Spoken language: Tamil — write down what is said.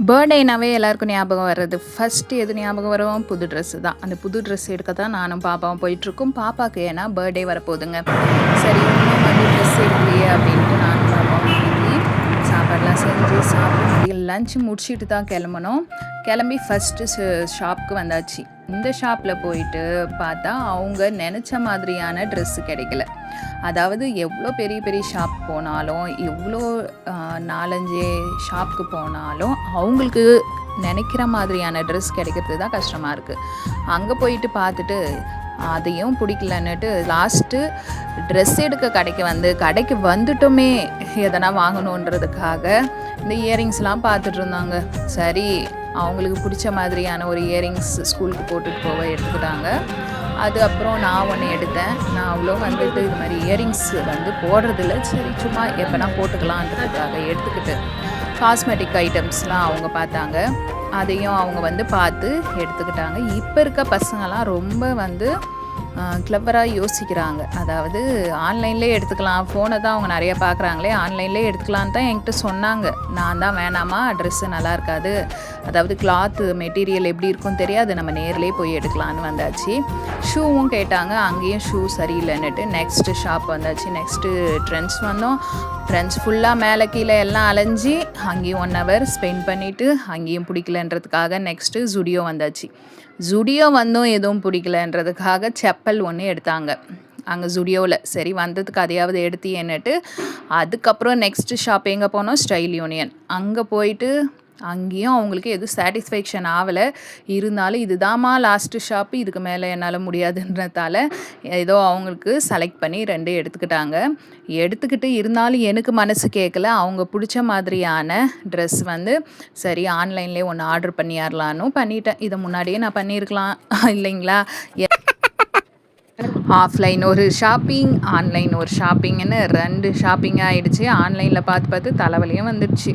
பர்த்டேனாவே எல்லாருக்கும் ஞாபகம் வர்றது ஃபஸ்ட்டு எது ஞாபகம் வரும்? புது ட்ரெஸ்ஸு தான். அந்த புது ட்ரெஸ் எடுக்க தான் நானும் பாப்பாவும் போயிட்டுருக்கோம். பாப்பாவுக்கு ஏன்னா பர்த்டே வரப்போகுதுங்க. சரி இன்னும் வந்து ட்ரெஸ் எடுக்கலையே அப்படின்ட்டு நானும் பாப்பாவும் இன்னைக்கு சாப்பாடெலாம் செஞ்சு சாப்பிட்டு லன்ச் முடிச்சுட்டு தான் கிளம்பணும். கிளம்பி ஃபஸ்ட்டு ஷாப்புக்கு வந்தாச்சு. இந்த ஷாப்பில் போயிட்டு பார்த்தா அவங்க நினச்ச மாதிரியான ட்ரெஸ்ஸு கிடைக்கல. அதாவது எவ்வளோ பெரிய பெரிய ஷாப் போனாலும், எவ்வளோ 4-5 ஷாப்புக்கு போனாலும் அவங்களுக்கு நினைக்கிற மாதிரியான ட்ரெஸ் கிடைக்கிறது தான் கஷ்டமாக இருக்குது. அங்கே போயிட்டு பார்த்துட்டு அதையும் பிடிக்கலன்னுட்டு லாஸ்ட்டு ட்ரெஸ் எடுக்க கடைக்கு வந்துட்டோமே எதனா வாங்கணுன்றதுக்காக இந்த இயரிங்ஸ்லாம் பார்த்துட்டு இருந்தாங்க. சரி அவங்களுக்கு பிடிச்ச மாதிரியான ஒரு இயரிங்ஸ் ஸ்கூலுக்கு போட்டுட்டு போக எடுத்துக்கிட்டாங்க. அது அப்புறம் நான் ஒன்று எடுத்தேன். நான் அவ்வளோ வந்துட்டு இது மாதிரி இயரிங்ஸ் வந்து போடுறதில்ல, சரி சும்மா எப்போனா போட்டுக்கலான்றதுக்காக எடுத்துக்கிட்டு காஸ்மெட்டிக் ஐட்டம்ஸ்லாம் அவங்க பார்த்தாங்க. அதையும் அவங்க வந்து பார்த்து எடுத்துக்கிட்டாங்க. இப்போ இருக்க பசங்கள்லாம் ரொம்ப வந்து கிளவராக யோசிக்கிறாங்க. அதாவது ஆன்லைன்லேயே எடுத்துக்கலாம், ஃபோனை தான் அவங்க நிறையா பார்க்குறாங்களே, ஆன்லைன்லேயே எடுத்துக்கலான்னு தான் என்கிட்ட சொன்னாங்க. நான் தான் வேணாமா, ட்ரெஸ்ஸு நல்லா இருக்காது, அதாவது கிளாத்து மெட்டீரியல் எப்படி இருக்குன்னு தெரியாது, நம்ம நேர்லேயே போய் எடுக்கலான்னு வந்தாச்சு. ஷூவும் கேட்டாங்க, அங்கேயும் ஷூ சரியில்லைன்னுட்டு நெக்ஸ்ட்டு ஷாப் வந்தாச்சு. நெக்ஸ்ட்டு ட்ரெண்ட்ஸ் வந்தோம். ட்ரெண்ட்ஸ் ஃபுல்லாக மேலே கீழே எல்லாம் அலைஞ்சி அங்கேயும் 1 hour ஸ்பெண்ட் பண்ணிவிட்டு அங்கேயும் பிடிக்கலன்றதுக்காக நெக்ஸ்ட்டு ஜுடியோ வந்தாச்சு. ஜுடியோ வந்தும் எதுவும் பிடிக்கலன்றதுக்காக செப்பல் ஒன்று எடுத்தாங்க அங்கே ஜுடியோவில். சரி வந்ததுக்கு அதையாவது எடுத்தியன்னுட்டு அதுக்கப்புறம் நெக்ஸ்ட்டு ஷாப் எங்கே போனோம்? Style union. அங்கே போயிட்டு அங்கேயும் அவங்களுக்கு எதுவும் சாட்டிஸ்ஃபேக்ஷன் ஆகலை. இருந்தாலும் இதுதாம்மா லாஸ்ட்டு ஷாப்பு, இதுக்கு மேலே என்னால் முடியாதுன்றதால ஏதோ அவங்களுக்கு செலக்ட் பண்ணி 2 எடுத்துக்கிட்டாங்க. எடுத்துக்கிட்டு இருந்தாலும் எனக்கு மனசு கேட்கல. அவங்க பிடிச்ச மாதிரியான ட்ரெஸ் வந்து சரி ஆன்லைன்லேயே ஒன்று ஆர்டர் பண்ணிடலான்னு பண்ணிட்டேன். இதை முன்னாடியே நான் பண்ணியிருக்கலாம் இல்லைங்களா? ஆஃப்லைன் ஒரு ஷாப்பிங், ஆன்லைன் ஒரு ஷாப்பிங்னு 2 ஷாப்பிங் ஆகிடுச்சு. ஆன்லைனில் பார்த்து தலைவலியும் வந்துடுச்சு.